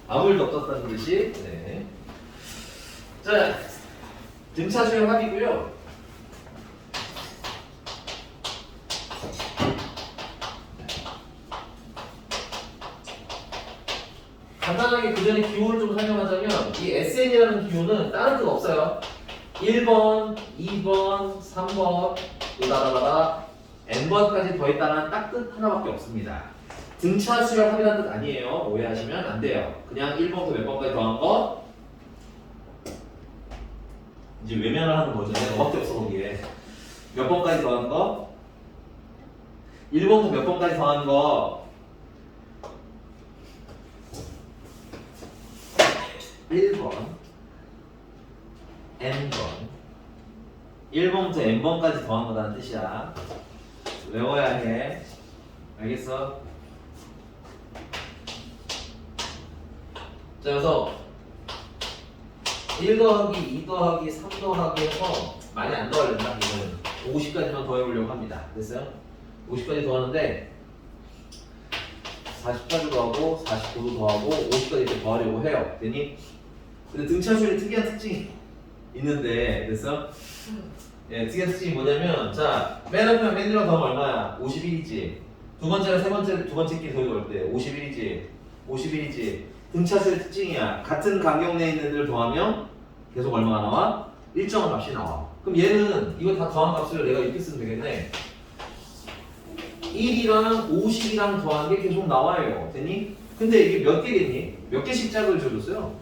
아무 일도 없었다는 듯이. 네. 자, 등차 수열 합이고요. 간단하게 그 전에 기호를 좀 설명하자면 이 SN이라는 기호는 다른 뜻 없어요. 1번, 2번, 3번, 으다다다다 n번까지 더했다는 딱 뜻 하나밖에 없습니다. 등차 수열 합이라는 뜻 아니에요. 오해하시면 안 돼요. 그냥 1번부터 몇 번까지 더한 거 이제 외면을 하는 거죠. 너밖에 없어 거기에. 몇 번까지 더한 거 1번부터 몇 번까지 더한 거 1번 n번 1번부터 n번까지 더한 거라는 뜻이야. 외워야 해. 알겠어? 자, 그래서 1 더하기 2 더하기 3 더하기 해서 많이 안 더하려다 이거는 50까지만 더해보려고 합니다. 됐어요? 50까지 더하는데 40까지 더하고 49도 더하고 50까지 이렇게 더하려고 해요. 되니? 근데 등차수열이 특이한 특징이 있는데 됐어? 예, 특이한 특징이 뭐냐면 자, 맨 앞에 맨 뒤로 더하면 얼마야? 51이지. 두 번째랑 세 번째 두 번째 끼리 더해도 때 51이지. 51이지. 등차수열의 특징이야. 같은 간격 내에 있는 애들 더하면 계속 얼마가 나와? 일정한 값이 나와. 그럼 얘는 이거 다 더한 값을 내가 이렇게 쓰면 되겠네. 1이랑 50이랑 더한 게 계속 나와요. 되니? 근데 이게 몇 개겠니? 몇 개씩 짝을 지어줬어요?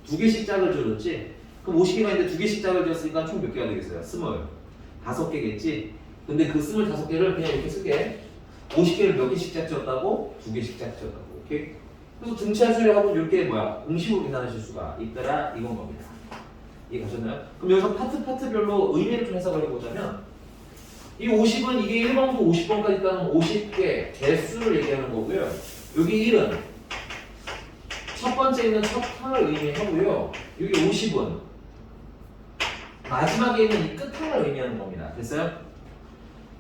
두 개씩 짝을 지어줬지? 그럼 50개가 있는데 두 개씩 짝을 지었으니까 총 몇 개가 되겠어요? 25개겠지? 근데 그 25개를 그냥 이렇게 쓸게. 50개를 몇 개씩 짝 지었다고? 두 개씩 짝 지었다고. 오케이? 그래서 등차 수열하고 이렇게 뭐야? 공식으로 계산하실 수가 있더라. 이건 겁니다. 이해 가셨나요? 그럼 여기서 파트별로 의미를 좀 해석을 해보자면 이 50은 이게 1번부터 50번까지 있다는 50개 개수를 얘기하는 거고요. 여기 1은 첫 번째 있는 첫 항을 의미하고요. 여기 50은 마지막에 있는 이 끝항을 의미하는 겁니다. 됐어요?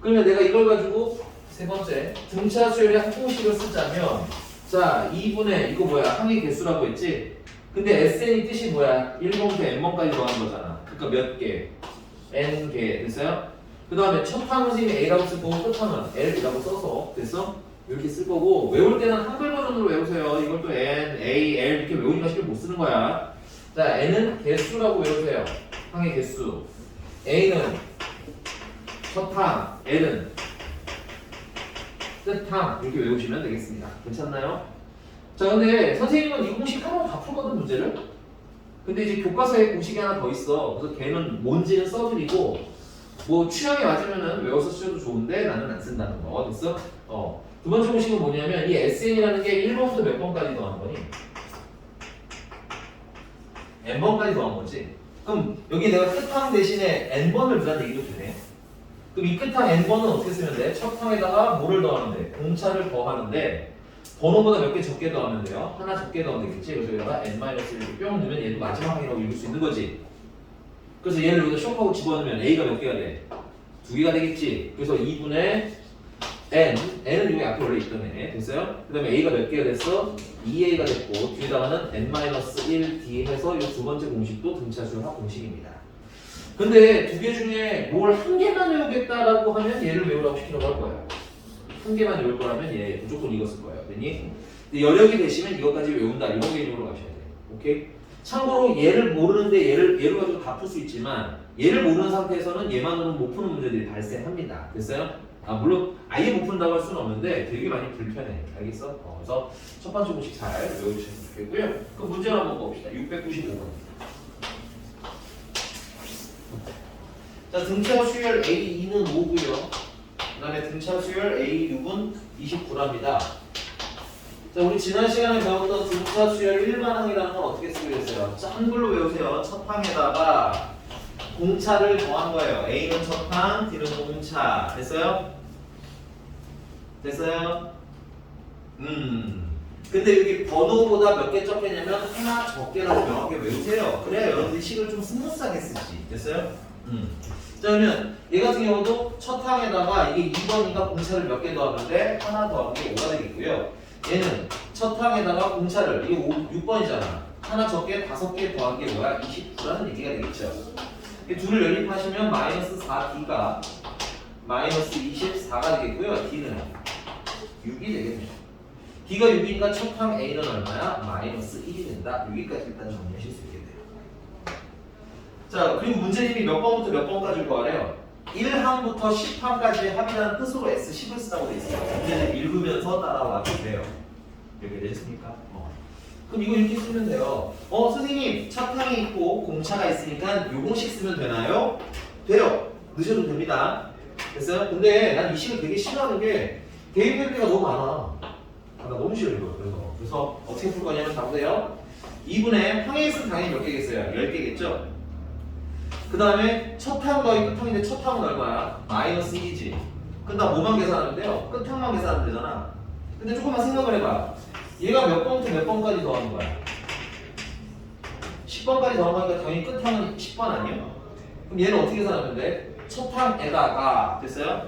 그러면 내가 이걸 가지고 세 번째 등차 수열의 항공식을 쓰자면 자 2분의 이거 뭐야? 항의 개수라고 했지? 근데 SN이 뜻이 뭐야? 1번부터 n번까지 더한 거잖아. 그러니까 몇 개? n개. 됐어요? 그 다음에 첫 항은 선생님이 A라고 쓰고 끝항은 L이라고 써서 됐어? 이렇게 쓸 거고 외울 때는 한글 버전으로 외우세요. 이걸 또 N, A, L 이렇게 외우니까 쉽게 못 쓰는 거야. 자, N은 개수라고 외우세요. 항의 개수. A는 첫 항, L은 끝항 이렇게 외우시면 되겠습니다. 괜찮나요? 자, 근데 선생님은 이 공식 하나로 다 풀거든 문제를. 근데 이제 교과서에 공식이 하나 더 있어. 그래서 걔는 뭔지는 써드리고 뭐 취향에 맞으면은 외워서 쓰셔도 좋은데 나는 안 쓴다는 거. 됐어? 두 번째 공식은 뭐냐면 이 SN이라는 게 1번부터 몇 번까지 더한 거니? n번까지 더한 거지. 그럼 여기 내가 끝항 대신에 n번을 넣으라는 얘기도 되네. 그럼 이 끝항 n번은 어떻게 쓰면 돼? 첫 항에다가 뭐를 더하는데? 공차를 더하는데 번호보다 몇 개 적게 더하면 돼요. 하나 적게 더하면 되겠지. 그래서 여기다가 n-1을 뿅 넣으면 얘도 마지막 항이라고 읽을 수 있는 거지. 그래서 얘를 여기다 숍하고 집어넣으면 a가 몇 개가 돼? 두 개가 되겠지. 그래서 2분의 n은 여기 앞에 원래 있던 애. 됐어요? 그 다음에 a가 몇 개가 됐어? 2a가 됐고 뒤에다가는 n-1d 해서 이 두 번째 공식도 등차수열합 공식입니다. 근데 두 개 중에 뭘 한 개만 외우겠다라고 하면 얘를 외우라고 시키라고 할 거예요. 한 개만 외울 거라면 얘 무조건 이거 쓸 거예요. 되니? 근데 여력이 되시면 이것까지 외운다. 이런 개념으로 가셔야 돼요. 오케이? 참고로 얘를 모르는데 얘를 가지고 다 풀 수 있지만 얘를 모르는 상태에서는 얘만으로는 못 푸는 문제들이 발생합니다. 됐어요? 물론 아예 못 푼다고 할 수는 없는데 되게 많이 불편해. 알겠어? 그래서 첫 번째 공식 잘 외워주시면 좋겠고요. 그럼 문제를 한번 봅시다. 695번. 자, 등차 수열 A2는 5고요. 그 다음에 등차 수열 A6은 29랍니다. 자, 우리 지난 시간에 배웠던 등차 수열 일반항이라는 건 어떻게 쓰기로 했어요? 자, 한글로 외우세요. 첫 항에다가 공차를 더한 거예요. A는 첫 항, D는 공차. 됐어요? 됐어요? 근데 여기 번호보다 몇 개 적겠냐면 하나 적게라고 명확하게 외우세요. 그래야 여러분들이 식을 좀 스무스하게 쓰지. 됐어요? 자, 그러면 얘 같은 경우도 첫 항에다가 이게 2번이니까 공차를 몇 개 더하는데 하나 더하는 게 5가 되겠고요. 얘는 첫 항에다가 공차를 이게 6번이잖아. 하나 적게 5개 더한 게 뭐야? 29라는 얘기가 되겠죠. 이 둘을 연립하시면 마이너스 4d가 마이너스 24가 되겠고요. d는 6이 되겠네요. d가 6이니까 첫 항 a는 얼마야? 마이너스 1이 된다. 여기까지 일단 정리하실 수 있겠네요. 자, 그리고 문제님이 몇 번부터 몇 번까지 구하래요? 1항부터 10항까지의 합이라는 뜻으로 S10을 쓰라고 돼 있어요. 문제를 읽으면서 따라와 주세요. 이렇게 되셨습니까? 그럼 이거 이렇게 쓰면 돼요. 선생님, 첫 항이 있고 공차가 있으니까 요 공식 쓰면 되나요? 돼요. 넣으셔도 됩니다. 됐어요? 근데 난 이 식을 되게 싫어하는 게 대입할 때가 너무 많아. 나 너무 싫어 이거. 그래서 어떻게 풀 거냐면 다 보세요. 2분의 항의 수는 당연히 몇 개겠어요? 10개겠죠? 그 다음에 첫 항 더하기 끝 항인데 첫 항은 얼마야? 마이너스 1이지. 그럼 나 뭐만 계산하면 돼요? 끝 항만 계산하면 되잖아. 근데 조금만 생각을 해봐. 얘가 몇 번부터 몇 번까지 더하는 거야? 10번까지 더한 거니까 당연히 끝 항은 10번 아니에요? 그럼 얘는 어떻게 계산하면 돼? 첫 항에다가 됐어요?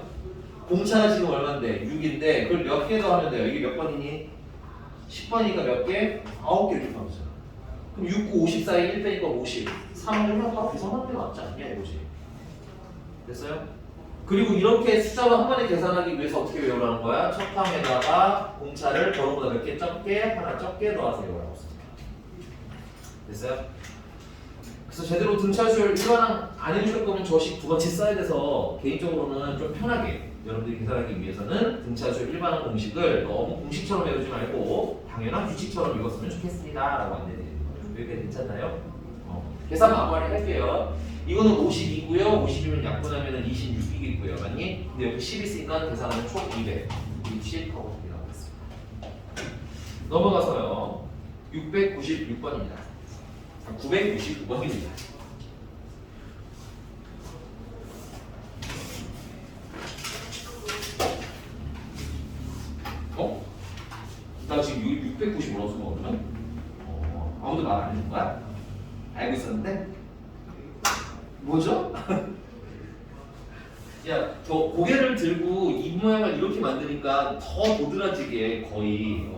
공차가 지금 얼마인데? 6인데 그걸 몇 개 더하면 돼요? 이게 몇 번이니? 10번이니까 몇 개? 9개 이렇게 하면 되잖아. 그럼 6, 9, 50 사이 1 빼니까 50. 3을 다 계산하는 게 맞지 않냐 이거지. 됐어요? 그리고 이렇게 숫자로 한 번에 계산하기 위해서 어떻게 외우라는 거야? 첫 항에다가 공차를 번호보다 몇 개 적게, 하나 적게 더하세요 라고 씁니다. 됐어요? 그래서 제대로 등차수열 일반항 안 해주실 거면 저식 두 번째 써야 돼서 개인적으로는 좀 편하게 여러분들이 계산하기 위해서는 등차수열 일반항 공식을 너무 공식처럼 외우지 말고 당연한 규칙처럼 읽었으면 좋겠습니다 라고 안내드리는 거예요. 여기까지 괜찮나요? 계산 마무리 할게요. 이거는 52고요. 52면 약분하면 26이겠고요. 맞니? 근데 여기 10 있으니까 계산하면 총 200. 60하고 나오겠습니다. 넘어가서요. 696번입니다. 969번입니다. 나 지금 695라고 쓴 거거든? 아무도 말 안 해준 거야? 알고 있었는데? 뭐죠? 야, 저 고개를 들고 입 모양을 이렇게 만드니까 더 도드라지게 거의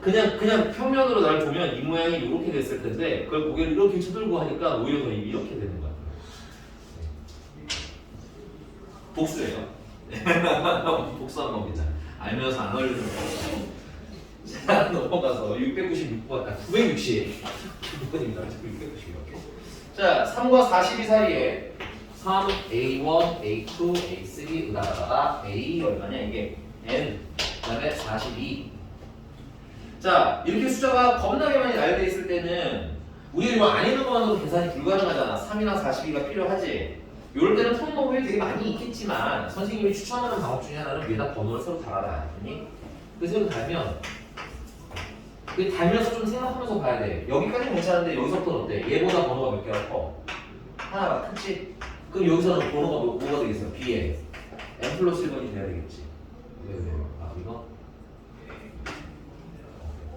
그냥 평면으로 날 보면 입 모양이 이렇게 됐을 텐데 그걸 고개를 이렇게 쳐들고 하니까 오히려 더 입이 이렇게 되는 거야. 복수예요. 복수한 겁니다. 알면서 안 알려주는 거. 자, 넘어가서 696번, 960번입니다. 696. 자, 3과 42 사이에 3, A1, A2, A3, 으다다다다 A 얼마냐 이게 N, 그 다음에 42. 자, 이렇게 숫자가 겁나게 많이 나열되어 있을 때는 우리가 이거 안 있는 것만으로 계산이 불가능하잖아. 3이나 42가 필요하지. 이럴 때는 통모음이 되게 많이 있겠지만 선생님이 추천하는 방법 중에 하나는 위에다 번호를 서로 달아라. 그래서 이거 달면 달면서 좀 생각하면서 봐야 돼. 여기까지는 괜찮은데 여기서부터는 어때? 얘보다 번호가 몇 개가 커? 하나가 크지? 그럼 여기서는 번호가 뭐가 되겠어? B에 N 플러스 1번이 돼야 되겠지. 왜? 이거?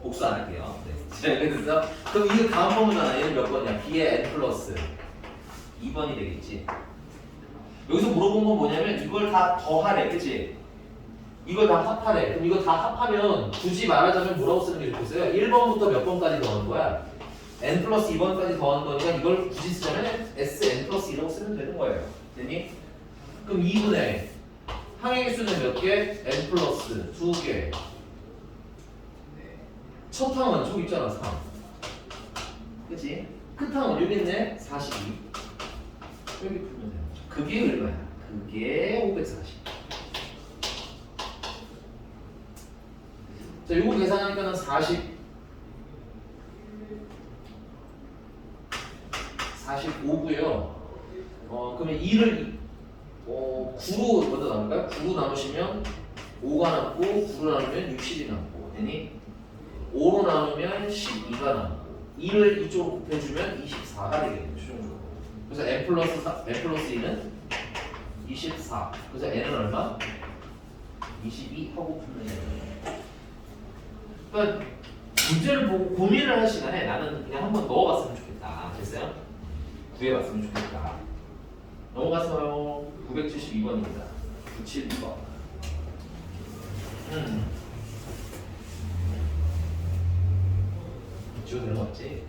복수 안 할게요. 네. 그래서 그럼 이거 다음 번호잖아. 얘는 몇 번이야? B에 N 플러스 2번이 되겠지. 여기서 물어본 건 뭐냐면 이걸 다 더하래. 그치? 이걸 다 합하래. 그럼 이거 다 합하면 굳이 말하자면 뭐라고 쓰는 게 좋겠어요? 1번부터 몇 번까지 더하는 거야? N 플러스 2번까지 더하는 거니까 이걸 굳이 쓰자면 SN 플러스 2라고 쓰면 되는 거예요. 되니? 그럼 2분의 항의 수는 몇 개? N 플러스 2개. 첫 항은 저기 있잖아. 3. 그치? 끝 항은 여기 있네. 42. 여기 풀면 되는 거죠. 그게 얼마야? 그게 540. 자, 요거 계산하니까는 45고요. 그러면 2를 9로 먼저 나눌까요? 9로 나누시면 5가 남고 9로 나누면 60이 남고 되니 5로 나누면 12가 남고 2를 이쪽으로 곱해주면 24가 되겠네요. 최종적으로. 그래서 n 플러스 2는 24. 그래서 n은 얼마? 22 하고 풀면 돼요. 그러니까 문제를 보고 고민을 할 시간에 나는 그냥 한번 넣어봤으면 좋겠다. 됐어요? 구해봤으면 좋겠다. 넘어가서요. 972번입니다. 972번. 지워도 되는 거 맞지?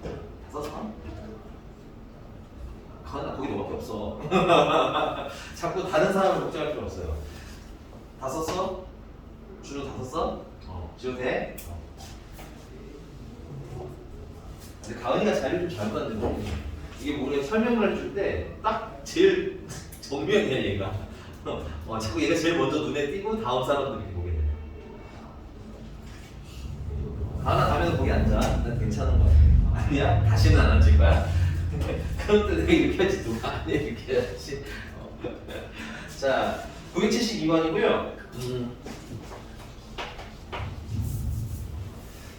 다 썼어? 가은아 거기 너밖에 없어. 자꾸 다른 사람을 걱정할 필요 없어요. 다 썼어? 준우 다 썼어? 지워도 돼? 근데 가은이가 자리를 좀 잘못 앉은 이게 뭐 우리가 설명을 해줄 때 딱 제일 정면이야 얘가. 자꾸 얘가 제일 먼저 눈에 띄고 다음 사람들이 보게 돼. 가은아 다음에는 거기 앉아. 난 괜찮은 거 같아. 아니야? 다시는 안 앉을 거야? 그럼 또 내가 이렇게 하지 누가 아니야 이렇게 해야지. 자 972번이고요.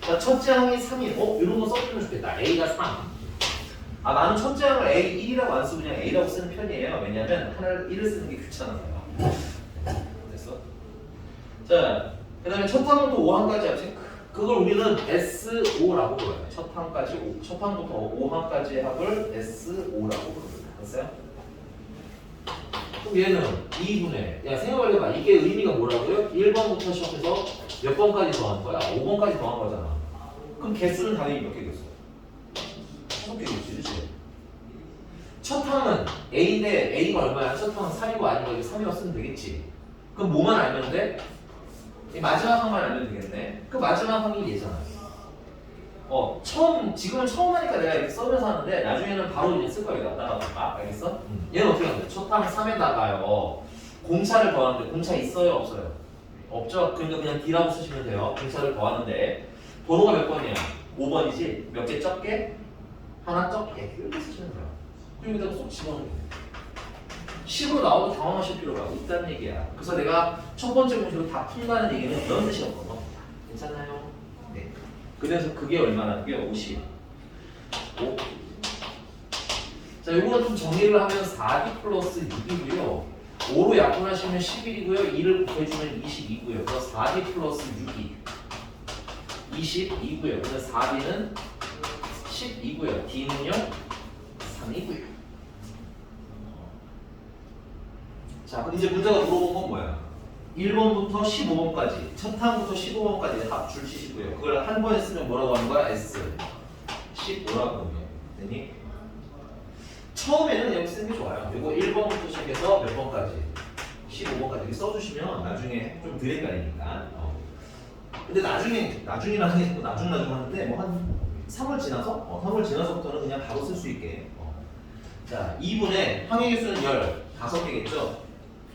자, 첫째 항이 3이 이런 거 써주면 좋겠다. A가 3. 나는 첫째 항을 A1이라고 안 쓰고 그냥 A라고 쓰는 편이에요. 왜냐면 하나를 1을 쓰는 게 귀찮아서요. 됐어? 자, 그 다음에 첫 항부터 5항까지 합친 그걸 우리는 S5라고 불러요. 첫 항부터 5항까지 합을 S5라고 부릅니다. 됐어요? 그럼 얘는 2분의 생각해봐. 이게 의미가 뭐라고요? 1번부터 시작해서 몇 번까지 더한 거야? 5번까지 더한 거잖아. 그럼 개수는 당연히 몇 개겠어? 5개겠지, 그치? 첫 항은 A인데 A가 얼마야? 첫 항은 3이고 아니고 3이라고 쓰면 되겠지. 그럼 뭐만 알면 돼? 이 마지막 항만 알면 되겠네. 그 마지막 항이 얘잖아. 지금은 처음 하니까 내가 이렇게 써면서 하는데 나중에는 바로 이제 쓸 거야. 따라가. 알겠어? 얘는 어떻게 하면 돼? 첫 항 3에다가요. 공차를 더하는데 공차 있어요? 없어요? 없죠? 그러니까 그냥 D라고 쓰시면 돼요. 공차를 더하는데 번호가 몇 번이야? 5번이지? 몇 개 적게? 하나 적게. 이렇게 쓰시면 돼요. 그리고 여기다가 쏙 집어넣으면 돼. 10으로 나와도 당황하실 필요가 있다는 얘기야. 그래서 내가 첫 번째 공식으로 다 푼다는 얘기는 그런 뜻이었던 겁니다. 괜찮나요? 네. 그래서 그게 얼마나? 그게 50. 5. 자, 요거는 좀 정리를 하면 4D 플러스 6이고요. 5로 약분하시면 11이고요. 2를 곱해주면 22고요. 그래서 4D 플러스 6이 22고요. 그래서 4D는 12고요. D는요? 3이고요. 자, 이제 문제가 물어본 건 뭐야? 1번부터 15번까지, 첫 항부터 15번까지 합 줄치시고요. 그걸 한 번에 쓰면 뭐라고 하는 거야? S. 15라고 하면 되니? 처음에는 여기 쓰는 게 좋아요. 이거 1번부터 시작해서 몇 번까지? 15번까지 이렇게 써주시면 나중에 좀 덜 헷갈리니까. 근데 나중이라는 게 나중 하는데 뭐 한 3월 지나서? 3월 지나서부터는 그냥 바로 쓸 수 있게. 자, 2분의 항의 개수는 15개겠죠?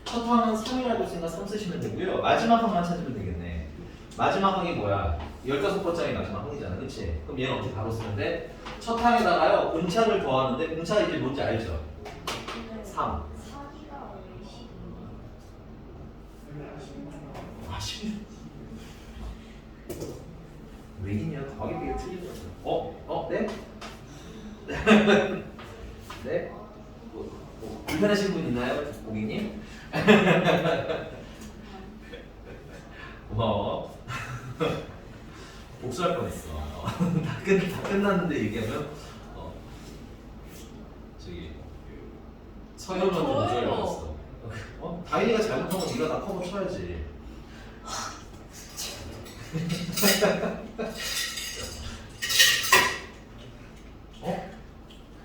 첫 항은 3이라고 했으니까 3 쓰시면 되고요. 마지막 항만 찾으면 되겠네. 마지막 항이 뭐야? 15번째의 마지막 항이잖아. 그치? 그럼 얘는 어떻게 바로 쓰면 돼? 첫 항에다가요. 공차를 더하는데 공차가 이제 뭔지 알죠? 3. 16. 왜이냐? 더하기 되게 틀린 거죠. 네? 네? 불편하신 분 있나요? 고객님? 고마워. 복수할 뻔했어. 다 끝났는데 얘기하면 저기 서현은 좀 문제였어. 다인이가 잘못한 건 네가 다 커버 쳐야지.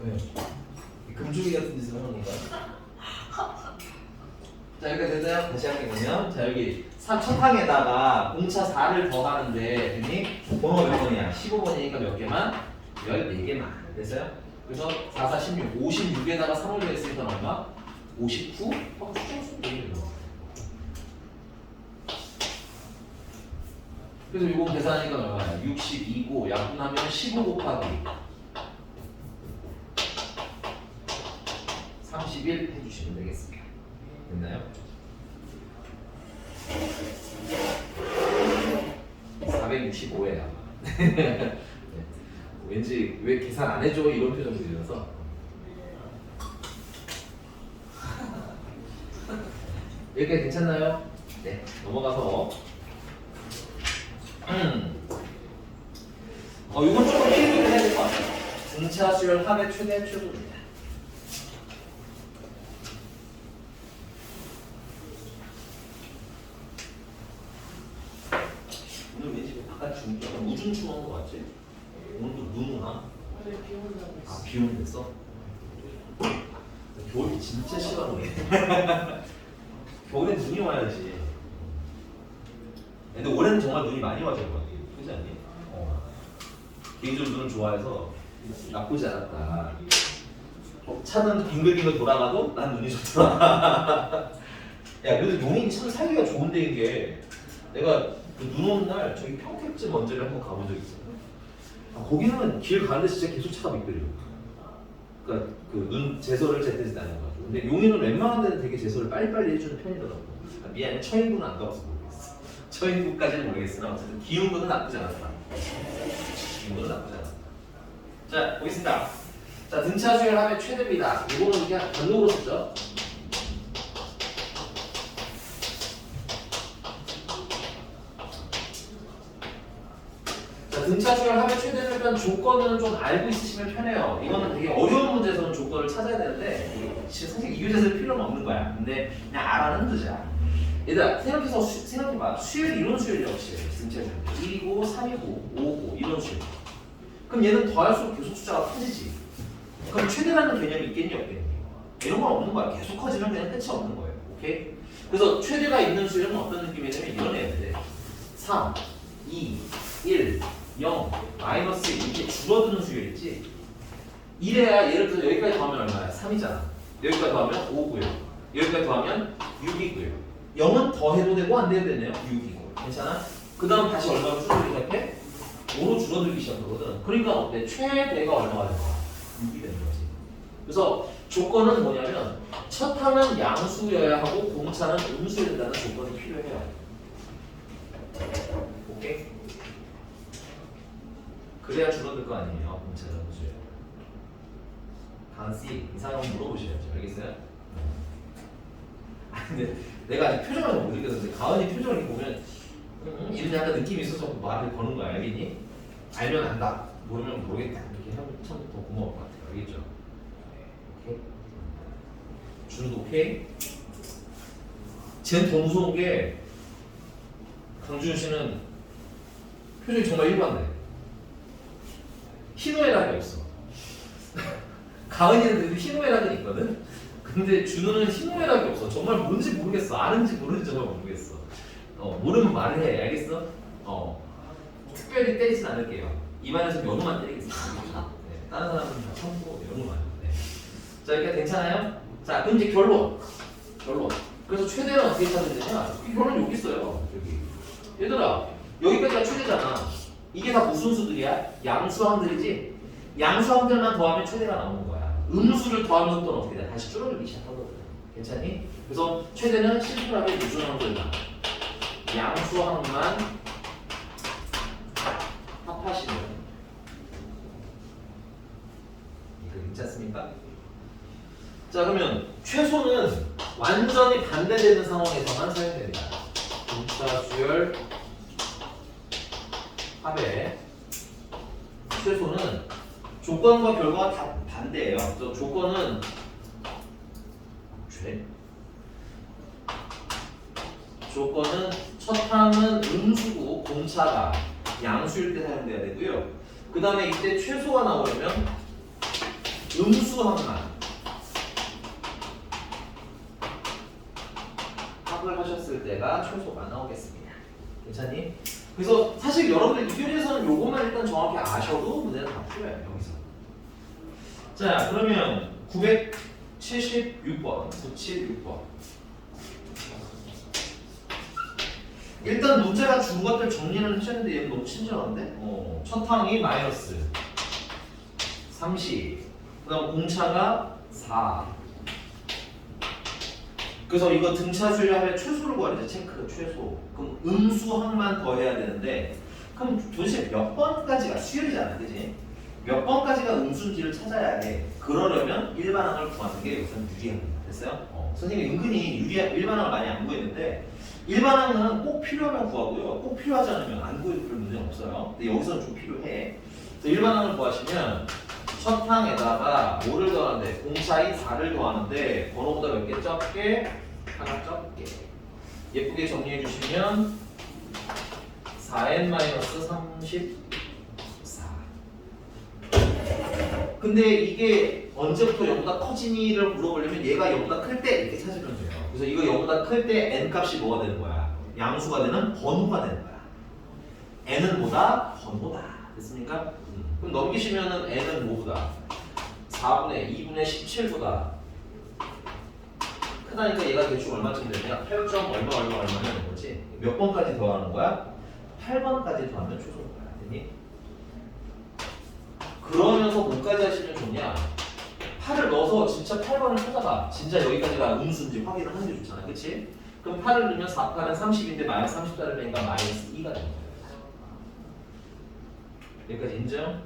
왜? 금쪽이 같은 짓을 하는 건가? 자, 여기까지 됐나요? 다시 할게 보면 자, 여기 첫 항에다가 공차 4를 더하는데 됐니? 번호가 몇 번이야? 15번이니까 몇 개만? 14개만. 됐어요? 그래서 4, 4, 16, 56에다가 3을 더했으니까 얼마? 59? 그래서 이거 계산하니까 얼마야? 62고 약분하면 15 곱하기 31 해주시면 되겠습니다. 됐나요? 465예요. 네. 왠지 왜 계산 안 해줘 이런 표정 들려서 여기까지 괜찮나요? 네, 넘어가서 이건 조금 필기를 해야 될 것 같아요. 등차 수열 합의 최대 최소입니다. 오늘 왠지 바깥 우중충한 것 같지? 오늘도 눈 오나? 어제 비 온다고 했어. 아, 비 오는데서? 겨울이 진짜 싫어하네. 겨울엔 눈이 와야지. 근데 올해는 정말 눈이 많이 와줄 것 같아. 그렇지 않니? 개인적으로 눈을 좋아해서 나쁘지 않았다. 차는 빙글빙글 돌아가도 난 눈이 좋더라. 야, 그래도 용인이 참 살기가 좋은 데인 게 내가 그 눈 오는 날 저기 평택집 먼저를 한번 가본 적 있어요. 아, 거기는 길 가는데 진짜 계속 차가 미끄러워. 그러니까 그 눈 제설을 제때제때 안 해가지고. 근데 용인은 웬만한 데는 되게 제설을 빨리빨리 해주는 편이더라고. 아, 미안해, 처인구는 안 가봐서 모르겠어. 처인구까지는 모르겠으나 어쨌든 기흥구는 나쁘지 않았다. 기흥구는 나쁘지 않았다. 자, 보겠습니다. 자, 등차 수열 합의 최대입니다. 이거는 그냥 단독으로 쓰죠. 자, 등차 수열 합의 최대를 일단 조건은 좀 알고 있으시면 편해요. 이거는 되게 어려운 문제에서는 조건을 찾아야 되는데 사실 이 교재에서 필요는 없는 거야. 근데 그냥 알아는 두자. 얘들아, 생각해봐. 수열, 이론 수열 역시 등차 수열 1이고 3이고 5고 이런 수열. 그럼 얘는 더할수록 계속 숫자가 커지지. 그럼 최대라는 개념이 있겠니 없겠니? 이런 건 없는 거야. 계속 커지면 그냥 끝이 없는 거예요. 오케이? 그래서 최대가 있는 수열은 어떤 느낌이냐면 이런 애들 3, 2, 1, 0, 마이너스 1 이렇게 줄어드는 수열 있지? 이래야 예를 들어서 여기까지 더하면 얼마야? 3이잖아. 여기까지 더하면 5고요. 여기까지 더하면 6이고요. 0은 더해도 되고 안 돼도 되네요. 6이고. 괜찮아? 그 다음 다시 얼마로 줄어들기 시작해? 5로 줄어들기 시작하거든. 그러니까 어때? 최대가 얼마가 되는 거야? 6이 되는 거지. 그래서 조건은 뭐냐면 첫 항은 양수여야 하고 공차는 음수여야 된다는 조건이 필요해요. 오케이? 그래야 줄어들 거 아니에요. 공차는 음수여야. 강씨 이상 한번 물어보셔야죠. 알겠어요? 아, 근데 내가 아직 표정을 못 읽었는데 가은이 표정을 보면 이런 약간 느낌이 있어서 말을 거는 거야. 알겠니? 알면 안다. 모르면 모르겠다. 이렇게 하면 참 더 고마울 것 같아요. 알겠죠? 오케이? 준우도 오케이? 쟤는 더 무서운 게 강준우 씨는 표정이 정말 일관돼. 희노애락이 없어. 가은이는 그래도 희노애락은 있거든? 근데 준우는 희노애락이 없어. 정말 뭔지 모르겠어. 아는지 모르는지 정말 모르겠어. 모르면 말을 해. 알겠어? 특별히 때리진 않을게요. 입안에서 연우만 때리겠습니다. 네, 다른 사람은 다 참고 연우만. 네. 자, 이렇게 괜찮아요? 자, 그럼 이제 결론. 그래서 최대는 어떻게 찾으면 되냐? 이 결론 여기 있어요. 여기. 얘들아, 여기까지가 최대잖아. 이게 다 무슨 수들이야? 양수항들이지? 양수항들만 더하면 최대가 나오는 거야. 음수를 더하면 속도는 어떻게 돼? 다시 줄어들기 시작하거든. 괜찮니? 그래서 최대는 실수하게 무수항들만. 양수항만 합하시면 이거 괜찮습니까? 자, 그러면 최소는 완전히 반대되는 상황에서만 사용됩니다. 등차 수열 합의 최소는 조건과 결과가 다 반대예요. 그래서 조건은 조건은 첫 항은 음수고 공차가 양수일 때 사용돼야 되고요. 그 다음에 이때 최소가 나오려면 음수항만 합을 하셨을 때가 최소가 나오겠습니다. 괜찮니? 그래서 사실 여러분들 이 교재에서는 요것만 일단 정확히 아셔도 문제는 다 풀려요. 여기서. 자, 그러면 976번, 976번. 일단 문제가 준 것들 정리는 하셨는데 얘는 너무 친절한데? 첫 항이 마이너스 30, 그 다음 공차가 4. 그래서 이거 등차 수열하면 최소를 구하자. 체크 최소. 그럼 음수항만 더해야 되는데 그럼 도대체 몇 번까지가 수열이잖아, 그지? 몇 번까지가 음수인지를 찾아야 해. 그러려면 일반항을 구하는 게 우선 유리합니다. 됐어요? 선생님이 은근히 일반항을 많이 안 구했는데 일반항은 꼭 필요하면 구하고요. 꼭 필요하지 않으면 안 구해도 별 문제는 없어요. 근데 여기서는 좀 필요해. 그래서 일반항을 구하시면 첫 항에다가 뭐를 더하는데 공차인 4를 더하는데 번호보다 몇 개 적게? 하나 적게. 예쁘게 정리해 주시면 4n-34. 근데 이게 언제부터 0보다 커지니를 물어보려면 얘가 0보다 클 때 이렇게 찾으면 돼요. 그래서 이거 0보다 클 때 n 값이 뭐가 되는 거야? 양수가 되는 번호가 되는 거야. n은 뭐다? 번호다. 됐습니까? 그럼 넘기시면은 n은 뭐보다? 4분의 2분의 17보다 크다니까 얘가 대충 얼마쯤 되냐? 8점 얼마는 거지? 몇 번까지 더하는 거야? 8번까지 더하면 최소인 거야. 됐니? 그러면서 뭐까지 하시면 좋냐? 8을 넣어서 진짜 8번을 찾아봐. 진짜 여기까지가 음수인지 확인을 하는 게 좋잖아. 그치? 그럼 8을 넣으면 4, 8은 30인데 마이너스 30짜리 빼니까 마이너스 2가 되는 거야. 여기까지 인정?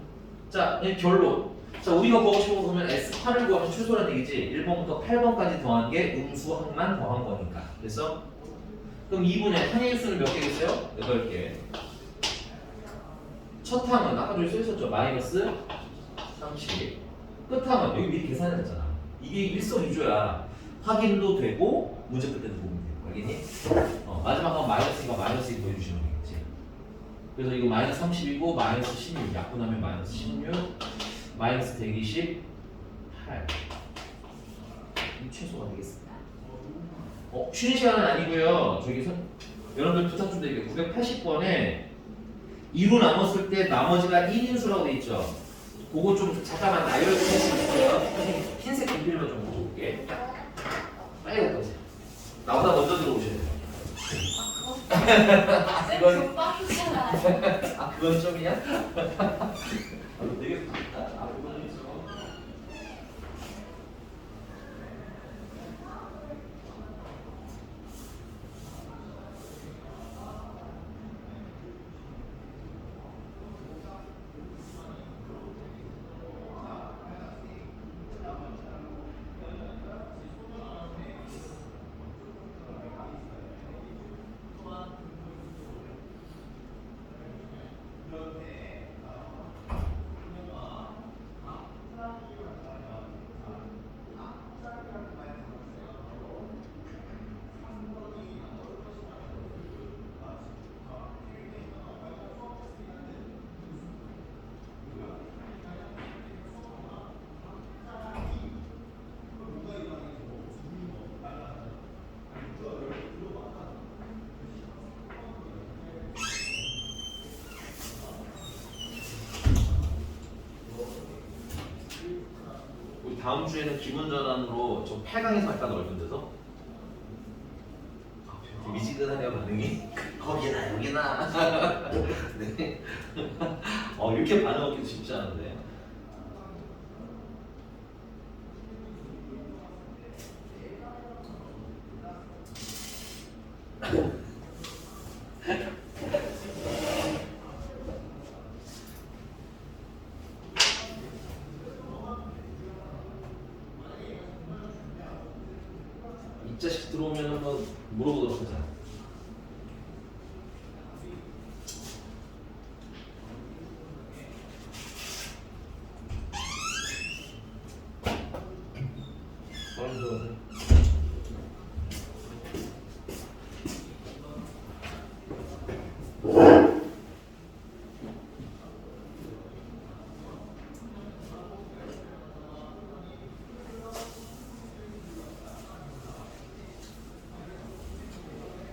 자, 결론. 자, 우리가 구하고 싶은 거 보면 S8을 구하면 최소란 얘기지. 1번부터 8번까지 더한 게 음수 항만 더한 거니까. 그래서 그럼 2분의 항의 수는 몇 개겠어요? 8개. 첫 항은 아까 저기 써있었죠? 마이너스 30. 끝 항은 여기 미리 계산했잖아. 이게 일석이조야. 확인도 되고 문제 풀 때도 보면 돼요. 알겠니? 마지막 항은 마이너스가 마이너스 2 보여주시면 되겠지. 그래서 이거 마이너스 30이고 마이너스 16 약분하면 마이너스 16 마이너스 128 이 최소가 되겠습니다. 쉬는 시간은 아니고요. 저기 여러분들 부탁 좀 드릴게요. 980번에 2로 나눴을 때 나머지가 1인수라고 돼 있죠. 그거 좀 잠깐만 나열을 좀 해주세요. 흰색 연필로 좀 보여줄게. 빨리 갔다 오세요. 나보다 먼저 들어오셔야 돼요. 그건 좀이야? 되게 좋다. 그건 있어. 다음 주에는 기본 전환으로 저 8강에서 할까 넓은 데서 미지근하네요 반응이. 거기나 여기나. 네. 이렇게 반응하기도 쉽지 않은데. 이 자식 들어오면 한번 물어보도록 하자.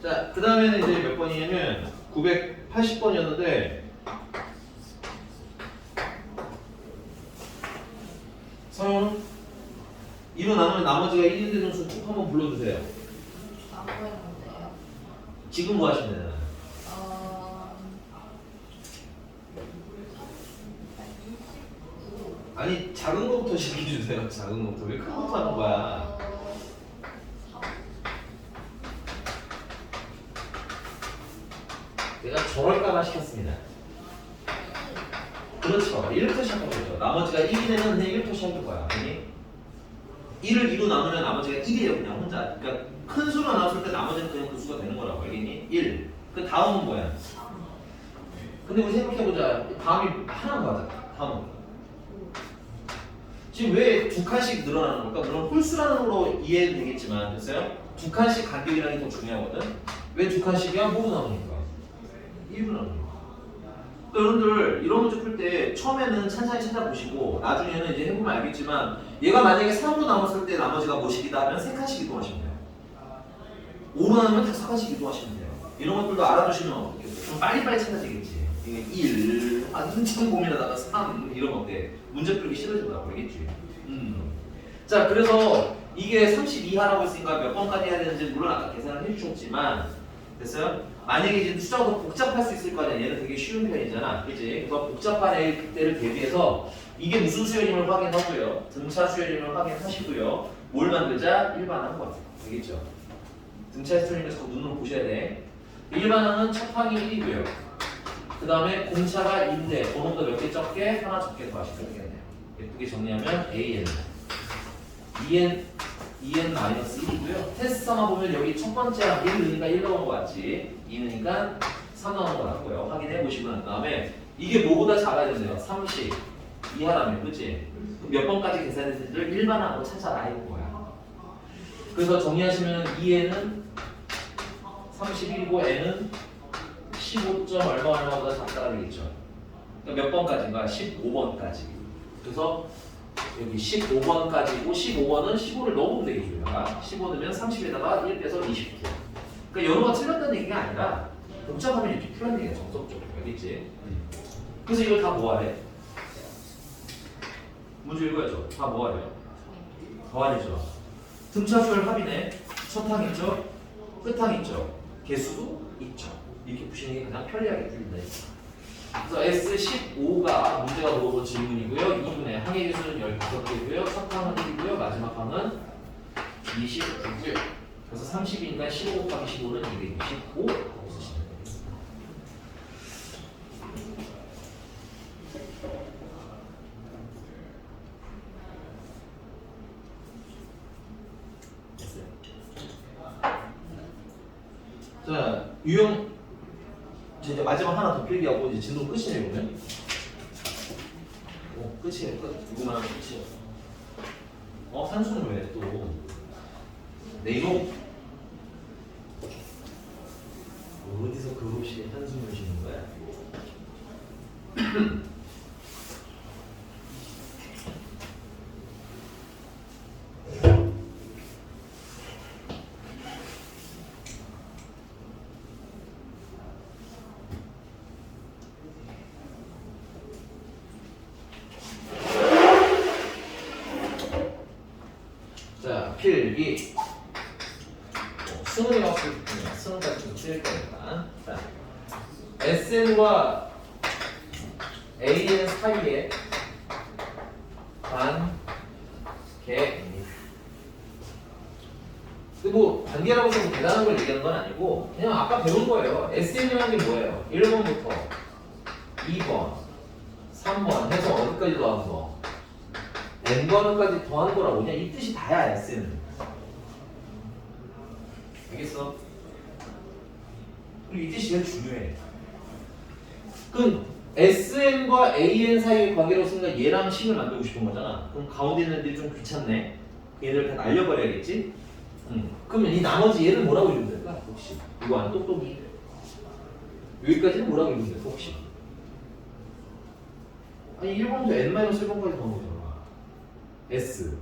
자, 그 다음에는 이제 몇 번이냐면 980번이었는데 서영 2로 나누면 나머지가 1인 되는 수 꼭 한번 불러주세요. 안 보이는데요. 지금 뭐 하시면 되나요? 아니 작은 거부터 시켜주세요. 작은 거부터. 왜 큰 거부터 하는 거야? 내가 저럴까봐 시켰습니다. 그렇죠. 1부터 시작하는 거죠. 나머지가 1이 되면 그냥 1부터 시작할 거야. 아니? 1을 2로 나누면 나머지가 1이에요. 그냥 혼자. 그러니까 큰 수로 나눴을 때 나머지는 그냥 그 수가 되는 거라고. 알겠니? 1. 그 다음은 뭐야? 근데 우리 생각해보자. 다음이 하나 더 하자. 다음은. 지금 왜 두 칸씩 늘어나는 걸까? 물론 홀수라는 걸로 이해는 되겠지만, 됐어요? 두 칸씩 간격이라는 게 더 중요하거든? 왜 두 칸씩이야? 뭐로 나누니까? 1로 나누니까. 그러니까 여러분들 이런 문제 풀 때 처음에는 찬찬히 찾아보시고 나중에는 이제 해보면 알겠지만 얘가 만약에 3으로 나눴을 때 나머지가 뭐씩이다 하면 3칸씩 이동하시면 돼요. 5로 나누면 5칸씩 이동하시면 돼요. 이런 것들도 알아두시면 어떻겠어요? 좀 빨리빨리 찾아지겠지. 이게 1, 한참 고민하다가 3 이러면 어때? 문제 풀기 싫어진다고 알겠지? 자, 그래서 이게 32하라고 했으니까 몇 번까지 해야 되는지 물론 아까 계산을 해주셨지만 됐어요? 만약에 이제 숫자가 더 복잡할 수 있을 거 아니야. 얘는 되게 쉬운 편이잖아. 그치? 그래서 복잡한 때를 대비해서 이게 무슨 수열임을 확인하고요. 등차 수열임을 확인하시고요. 뭘 만들자? 일반항 거. 알겠죠? 등차 수열임에서 꼭 눈으로 보셔야 돼. 일반항은 첫 항이 1이고요. 그 다음에 공차가 2인데 번호도 몇 개 적게 하나 적게 더하시면 되겠네요. 예쁘게 정리하면 AN 2n-1이고요. 테스트 삼아 보면 여기 첫 번째 1 넣으니까 1 나온 거 맞지? 2 넣으니까 3 나오는 거 같고요. 확인해 보시고 난 다음에 이게 뭐보다 작아야 된대요. 30 이하라면 그치? 몇 번까지 계산했는지를 일반항으로 찾아라 이거야. 그래서 정리하시면 2n은 31이고 n은 15점 얼마보다 작다가 되겠죠. 그러니까 몇 번까지인가? 15번까지. 그래서 여기 15번까지고 15번은 15를 넣으면 되겠죠. 15 넣으면 30에다가 1 빼서 29. 그러니까 연호가 틀렸다는 얘기가 아니라 복잡하면 이렇게 풀는 얘기야. 정석적으로. 알겠지? 그래서 이걸 다 뭐하래? 문제 읽어야죠. 다 뭐하래요? 더하래죠. 등차수열 합이네. 첫 항 있죠? 끝 항 있죠? 개수도 있죠. 이렇게 푸시는 게 가장 편리하게 풀린다. 그래서 S15가 문제가 물어본 질문이고요. 2분의 항의 개수는 15개고요. 첫 항은 1이고요. 마지막 항은 29고요. 그래서 30이니까 15 곱하기 15는 265 하고 쓰시면 되겠습니다. 됐어요. 자, 유형 이제 마지막 하나 더 필기하고 이제 진도 끝이네요. 그러면 끝이에요. 끝. 이거만 하면 끝이에요. 산수는 왜 또 내용 어디서 그 없이 한숨을 쉬는 거야? 자, 필기. 수능이 왔을 때 수능 같은 거 쓸 거니까. 자, SN과 AN 사이에 관계입니다. 뭐 관계라고 해서 대단한 걸 얘기하는 건 아니고 그냥 아까 배운 거예요. SN이라는 게 뭐예요? 1번부터 2번, 3번 해서 어디까지 더한 거? n번까지 더한 거라고. 그냥 이 뜻이 다야. SN은. 알겠어? 그리고 이 뜻이 제일 중요해. 그럼 SN과 AN 사이의 관계로 쓰니까 얘랑 식을 만들고 싶은 거잖아. 그럼 가운데 있는 애들이 좀 귀찮네. 얘를 다 날려버려야겠지? 그러면 이 나머지 얘는 뭐라고 읽으면 될까? 혹시 이거 안 똑똑이 여기까지는 뭐라고 읽으면 될까? 혹시 아니 1번부터 n-1번까지 더한 거잖아. S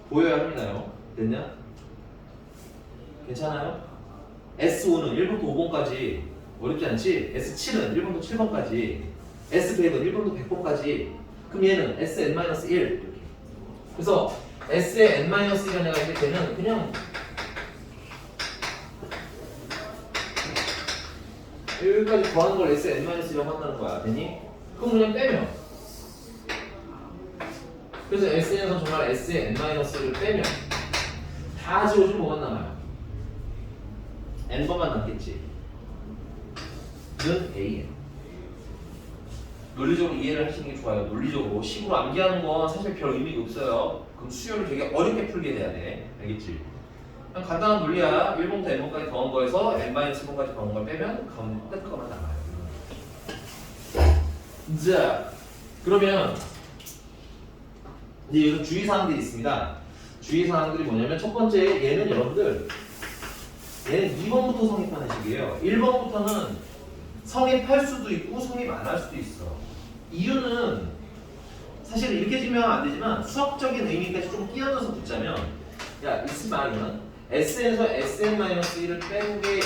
보여야 합니다요. 됐냐? 괜찮아요? S5는 1번부터 5번까지 어렵지 않지? S7은 1번부터 7번까지 S100은 1번부터 100번까지 그럼 얘는 Sn-1 이렇게. 그래서 S의 n-1가 내가 이렇게 되면 그냥 여기까지 더하는 걸 Sn-1이라고 한다는 거야. 되니? 그럼 그냥 빼면 그래서 S에서 정말 S의 n-를 빼면 다 지워주면 뭐만 남아요? n번만 남겠지. 는 AN. 논리적으로 이해를 하시는 게 좋아요. 논리적으로 식으로 암기하는 건 사실 별 의미가 없어요. 그럼 수열을 되게 어렵게 풀게 돼야 돼. 알겠지? 그냥 간단한 논리야. 1번부터 n번까지 더한 거에서 n-1번까지 더한 걸 빼면 가운데 끝 거만 남아요. 자, 그러면 이제 여기서 주의사항들이 있습니다. 주의사항들이 뭐냐면 첫 번째 얘는 여러분들 얘는 2번부터 성립하는 식이에요. 1번부터는 성립할 수도 있고 성립 안 할 수도 있어. 이유는 사실 이렇게 증명하면 안 되지만 수학적인 의미까지 좀 끼얹어서 붙자면 야 이스마이는 S에서 Sn-1을 빼는 게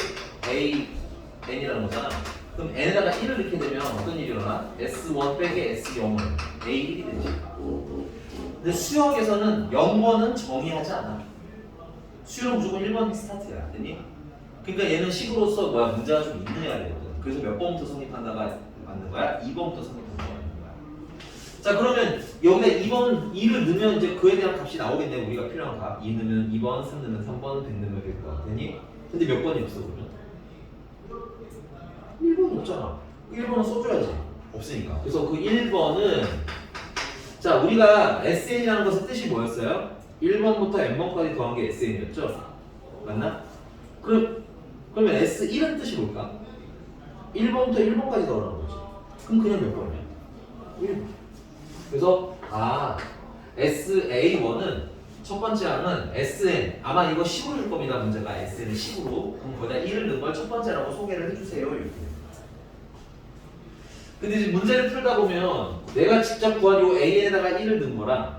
An이라는 거잖아. 그럼 N에다가 1을 넣게 되면 어떤 일이 일어나? S1 빼기 S0은 A1이 되지. 근데 수학에서는 0번은 정의하지 않아. 수요는 무조건 1번 스타트야. 됐니? 그러니까 얘는 식으로서 뭐야 문제가 좀 있느냐가 되거든. 그래서 몇 번부터 성립한다가 맞는 거야? 2번부터 성립한다가 맞는 거야. 자 그러면 여기에 2번 2를 넣으면 이제 그에 대한 값이 나오겠네. 우리가 필요한 값. 2 넣으면 2번, 3 넣으면 3번, 100 넣으면 100번. 됐니? 근데 몇 번이 없어 그러면? 1번이 없잖아. 1번은 써줘야지. 없으니까. 그래서 그 1번은 자 우리가 SN이라는 것의 뜻이 뭐였어요? 1번부터 n번까지 더한 게 SN이었죠? 맞나? 그러면 S1은 뜻이 뭘까? 1번부터 1번까지 더하는 거지. 그럼 그냥 몇 번이야? 1번. 그래서 SA1은 첫 번째 항은 SN 아마 이거 식으로 줄 겁니다. 문제가 SN은 식으로. 그럼 거기다 1을 넣은 걸 첫 번째라고 소개를 해주세요. 이렇게. 근데 이제 문제를 풀다 보면 내가 직접 구한 요 A에다가 1을 넣은 거랑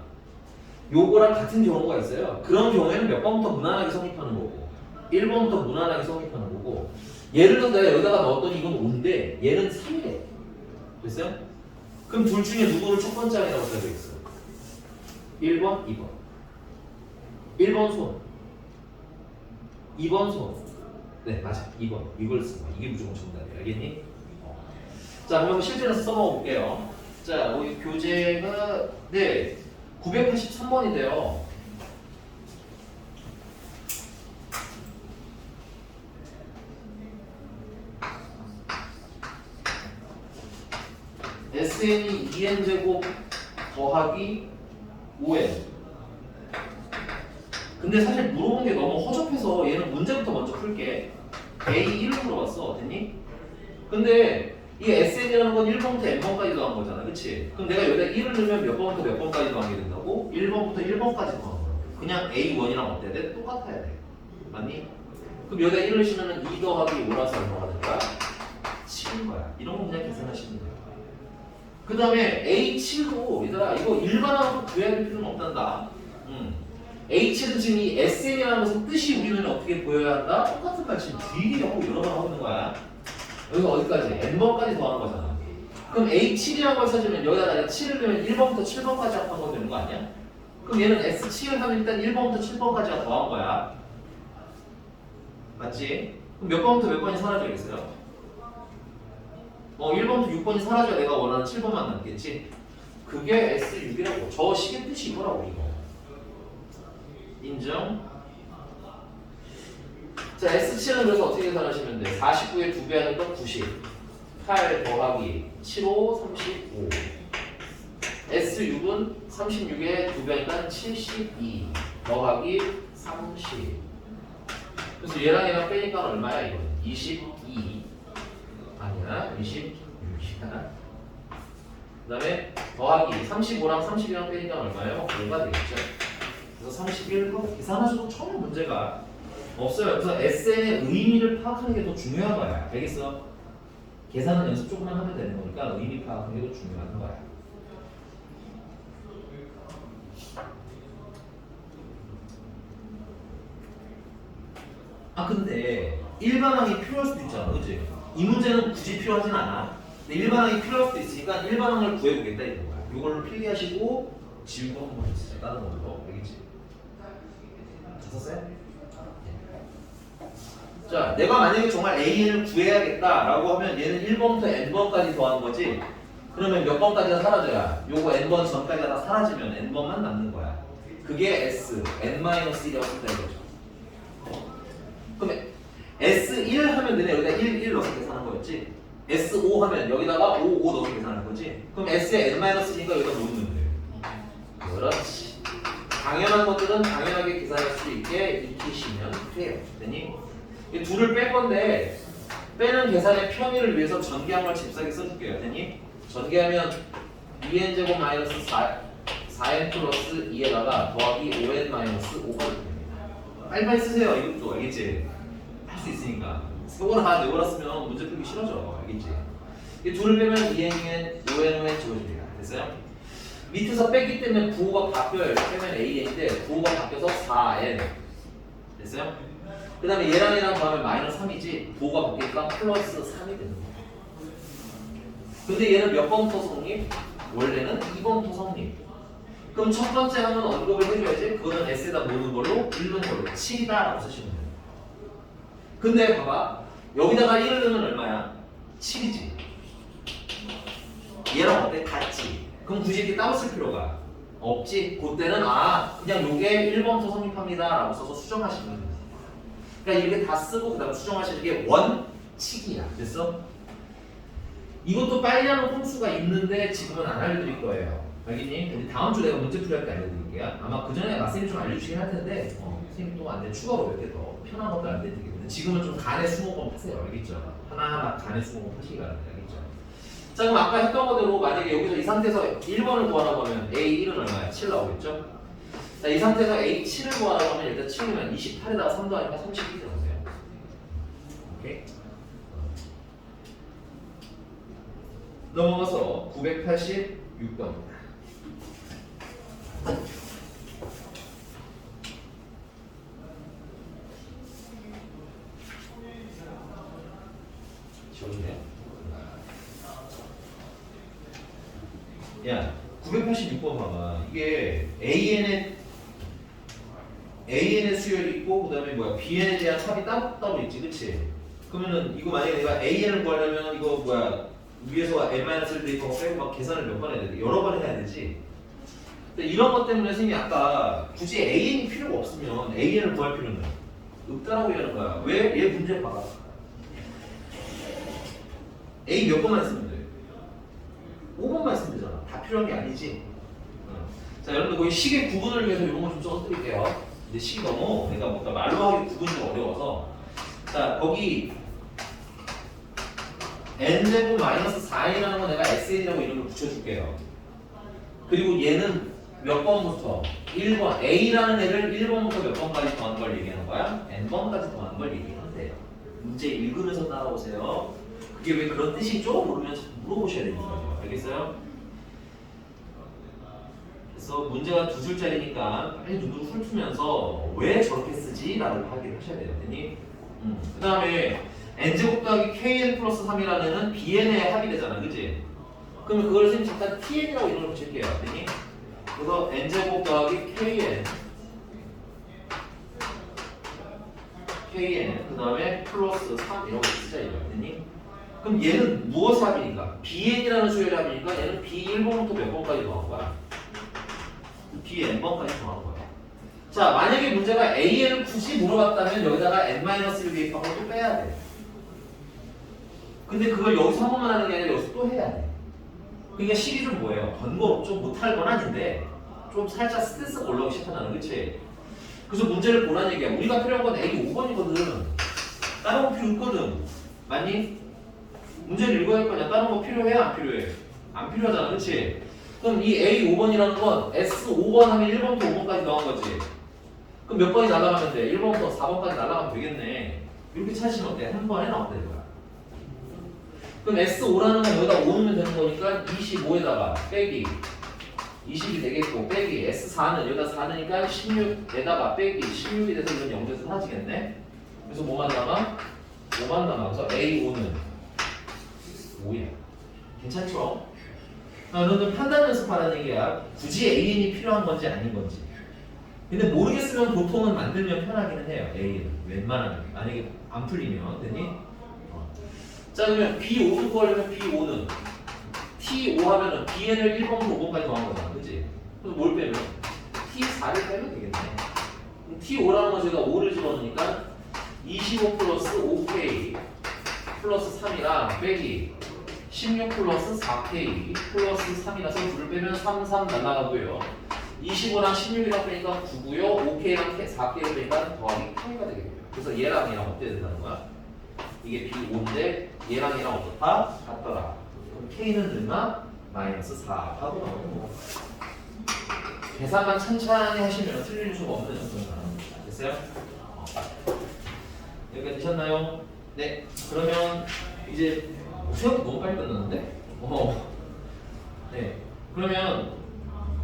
요거랑 같은 경우가 있어요. 그런 경우에는 몇 번부터 무난하게 성립하는 거고 1번부터 무난하게 성립하는 거고 예를 들어 내가 여기다가 넣었더니 이건 5인데 얘는 3이래. 됐어요? 그럼 둘 중에 누구를 첫 번째 항이라고 써야 되겠어? 1번, 2번 1번 손 2번 손 네 맞아 2번 이걸 쓰는 거야. 이게 무조건 정답이야. 알겠니? 자 그럼 실제로서 써먹어 볼게요. 자 우리 교재가 네 983번인데요. SN이 2n제곱 더하기 5n. 근데 사실 물어본 게 너무 허접해서 얘는 문제부터 먼저 풀게. A1로 물어봤어. 됐니? 근데 이 SN이라는 건 1번부터 n번까지 더한 거잖아. 그치? 그럼 내가 여기다 1을 넣으면 몇 번부터 몇 번까지 더하게 된다고? 1번부터 1번까지 더한 거라고. 그냥 A1이랑 어때야 돼? 똑같아야 돼. 맞니? 그럼 여기다 1을 넣으면 2 더하기 5라서 얼마가 될까? 7인 거야. 이런 거 그냥 계산하시면 돼요. 그 다음에 A7도 얘들아 이거 일반화로 구해야 될 필요는 없단다. A7은 지금 이 SN이라는 것은 뜻이 우리는 어떻게 보여야 한다? 똑같은 말 지금 뒤리하고 여러 번 하고 있는 거야. 여기서 어디까지? n번까지 더하는 거잖아. 그럼 A7이라는 걸 찾으면 여기다 내가 7을 넣으면 1번부터 7번까지 합한 거 되는 거 아니야? 그럼 얘는 S7을 하면 일단 1번부터 7번까지가 더한 거야. 맞지? 그럼 몇 번부터 몇 번이 사라져야겠어요? 1번부터 6번이 사라져야 내가 원하는 7번만 남겠지? 그게 S6이라고. 저 식의 뜻이 이거라고 이거. 인정? 자 S7은 그래서 어떻게 계산하시면 돼? 49의 2배 하니까 90 8 더하기 75 35 S6은 36의 2배 하니까 72 더하기 30 그래서 얘랑 얘랑 빼니까 얼마야 이거는? 22 아니야 26이야. 그 다음에 더하기 35랑 32랑 빼니까 얼마예요? 5가 되겠죠. 그래서 31 하고 계산하셔도 전혀 문제가 없어요. 그래서 SN의 의미를 파악하는 게 더 중요한 거야. 알겠어? 계산은 연습 조금만 하면 되는 거니까 의미 파악하는 게 더 중요한 거야. 근데 일반항이 필요할 수도 있잖아. 그치? 이 문제는 굳이 필요하진 않아. 근데 일반항이 필요할 수도 있으니까 일반항을 구해보겠다 이런 거야. 이걸로 필기하시고 지우고 한번 있어요. 다른 걸로. 알겠지? 다 썼어요? 자, 내가 만약에 정말 AN을 구해야겠다라고 하면 얘는 1번부터 n번까지 더한 거지. 그러면 몇 번까지가 사라져야 요거 n번 전까지가 다 사라지면 n번만 남는 거야. 그게 S, n-1이라고 쓴다 이거죠. 그럼 S1 하면 되네. 여기다 1 넣어서 계산한 거였지. S5 하면 여기다가 5 넣어서 계산한 거지. 그럼 S에 n-1이니까 여기다 뭐 넣으면 돼? 그렇지. 당연한 것들은 당연하게 계산할 수 있게 익히시면 돼요. 됐니? 이 둘을 뺄 건데 빼는 계산의 편의를 위해서 전개항을 잽싸게 써줄게요. 됐니? 전개하면 2n제곱 마이너스 4n 플러스 2에다가 더하기 5n 마이너스 5가 됩니다. 빨리빨리 쓰세요. 이것도 알겠지? 할 수 있으니까 요거는 다 외워놨으면 문제 풀기 싫어져. 알겠지? 이 둘을 빼면 2n은 5n은 지워집니다. 됐어요? 밑에서 뺐기 때문에 부호가 바뀌어요. 빼면 an인데 부호가 바뀌어서 4n. 됐어요? 그 다음에 얘랑 얘랑 더하면 마이너스 3이지 부호가 바뀌니까 플러스 3이 되는 거예요. 근데 얘는 몇 번부터 성립? 원래는 2번부터 성립. 그럼 첫 번째 하면 언급을 해줘야지. 그거는 S에다 모는 걸로 1는 걸로 7이다 라고 쓰시면 돼요. 근데 봐봐 여기다가 1을 넣으면 얼마야? 7이지. 얘랑 어때? 같지. 그럼 굳이 이렇게 따로 쓸 필요가 없지. 그때는 그냥 요게 1번부터 성립합니다 라고 써서 수정하시면 돼요. 그러니까 이렇게 다 쓰고 그 다음 수정하시는 게 원칙이야. 됐어? 이것도 빨리 하는 꼼수가 있는데 지금은 안 알려드릴 거예요. 알겠니? 우리 다음 주 내가 문제 풀이할 때 알려드릴게요. 아마 그 전에 선생님이 좀 알려주시긴 할 텐데 선생님 또 안 돼. 추가로 몇 개 더 편한 것도 알려드리겠는데 지금은 좀 간의 수목원 하세요. 알겠죠? 하나하나 간의 수목원 하시기 바랍니다. 알겠죠? 자 그럼 아까 했던 거대로 만약에 여기서 이 상태에서 1번을 구하라고 하면 A1은 얼마야? 7 나오겠죠? 자 이 상태에서 A7을 구하라고 하면 일단 7이면 28에다가 3 더하니까 32 나오세요. 오케이? 넘어가서 986번입니다. 지워주네요. 야, 986번 봐봐. 이게 AN의 수열이 있고, 그 다음에 뭐야, BN에 대한 합이 따로 있지, 그치? 그러면은 이거 만약에 내가 AN을 구하려면 이거 뭐야, 위에서 n-를 대입하고 빼고 막 계산을 몇 번 해야 돼? 여러 번 해야 되지? 근데 이런 것 때문에 선생님이 아까 굳이 AN이 필요가 없으면 AN을 구할 필요는 없다라고 얘기하는 거야. 왜? 얘 문제 봐봐. A 몇 번만 쓰면 돼? 5번만 쓰면 되잖아. 다 필요한 게 아니지. 자, 여러분들 거기 시계 구분을 위해서 이런 거 좀 써드릴게요. 근데 시계 너무 내가 뭔가 말로 하기 구분이 좀 어려워서. 자, 거기 n제곱 마이너스 4이라는 거 내가 SN이라고 이름을 붙여줄게요. 그리고 얘는 몇 번부터? 1번. A라는 애를 1번부터 몇 번까지 더하는 걸 얘기하는 거야? n번까지 더하는 걸 얘기하면 돼요. 문제 읽으면서 따라오세요. 그게 왜 그런 뜻이죠? 모르면 물어보셔야 되는 거예요. 알겠어요? 그래서 문제가 두 줄짜리니까 빨리 눈으로 훑으면서 왜 저렇게 쓰지? 라고 하긴 하셔야 돼요. 그 다음에 n제곱 더하기 kn 플러스 3이라는 애는 bn의 합이 되잖아. 그치? 그러면 그걸 선생님 잠깐 tn이라고 이름을 붙일게요. 됐니? 그래서 n제곱 더하기 kn 그 다음에 플러스 3 이라고 쓰자 이거. 됐니? 그럼 얘는 무엇의 합이니까? bn이라는 수열의 합이니까 얘는 b1번부터 몇 번까지 더한 거야? bn번까지 더한 거야. 자, 만약에 문제가 an을 굳이 물어봤다면 여기다가 n-1 대입하고 또 빼야 돼. 근데 그걸 여기서 한 번만 하는 게 아니라 여기서 또 해야 돼. 그러니까 식이 좀 뭐예요? 번거롭죠? 못할 건 아닌데 좀 살짝 스트레스가 올라오기 시작하잖아. 그치? 그래서 문제를 보라는 얘기야. 우리가 필요한 건 A 5번이거든. 다른 거 필요 없거든. 맞니? 문제를 읽어야 할 거냐? 다른 거 필요해? 안 필요해? 안 필요하잖아. 그치? 그럼 이 A 5번이라는 건 S 5번 하면 1번부터 5번까지 더한 거지. 그럼 몇 번이 날아가면 돼? 1번부터 4번까지 날아가면 되겠네. 이렇게 찾으시면 어때? 한 번에 나온다 이거야. 그럼 S5라는 건 여기다 5 넣으면 되는 거니까 25에다가 빼기 20이 되겠고 빼기 S4는 여기다 4 넣으니까 16에다가 빼기 16이 돼서 이건 0에서 사라지겠네. 그래서 뭐만 남아? 5만 남아. 그래서 A5는 5이야. 괜찮죠? 너는 판단 연습하라는 얘기야. 굳이 AN이 필요한 건지 아닌 건지. 근데 모르겠으면 보통은 만들면 편하기는 해요. A는 웬만하면. 만약에 안 풀리면 되니? 자 그러면 B5도 구하려면 B5는 T5 하면은 BN을 1번부터 5번까지 더한 거잖아. 그치? 그래서 뭘 빼면? T4를 빼면 되겠네. 그럼 T5라는 건 저희가 5를 집어넣으니까 25 플러스 5K 플러스 3이랑 빼기 16 플러스 4K 플러스 3이라서 둘을 빼면 3, 3 날라가고요. 25랑 16이랑 빼니까 9고요. 5K랑 4K를 빼니까 더하기 K가 되겠고요. 그래서 얘랑 얘랑 어때야 된다는 거야? 이게 B5인데 얘랑 얘랑 어떻다? 같더라. 그럼 K는 얼마? 마이너스 4 하고 나오는 거. 계산만 천천히 하시면 틀릴 수가 없는 연습입니다. 됐어요? 여기까지 되셨나요? 네, 그러면 이제 생각보다 너무 빨리 끝났는데? 네, 그러면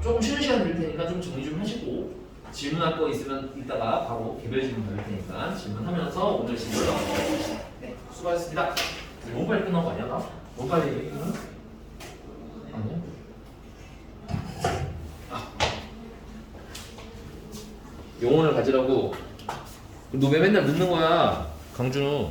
조금 쉬는 시간 드릴 테니까 좀 정리 좀 하시고 질문할 거 있으면 이따가 바로 개별 질문 드릴 테니까 질문하면서 오늘 질문 네, 수고하셨습니다. 너무 빨리 끝난 거 아니야, 나? 너무 빨리 끝나? 아니야? 용언을 가지라고. 너 왜 맨날 늦는 거야, 강준우?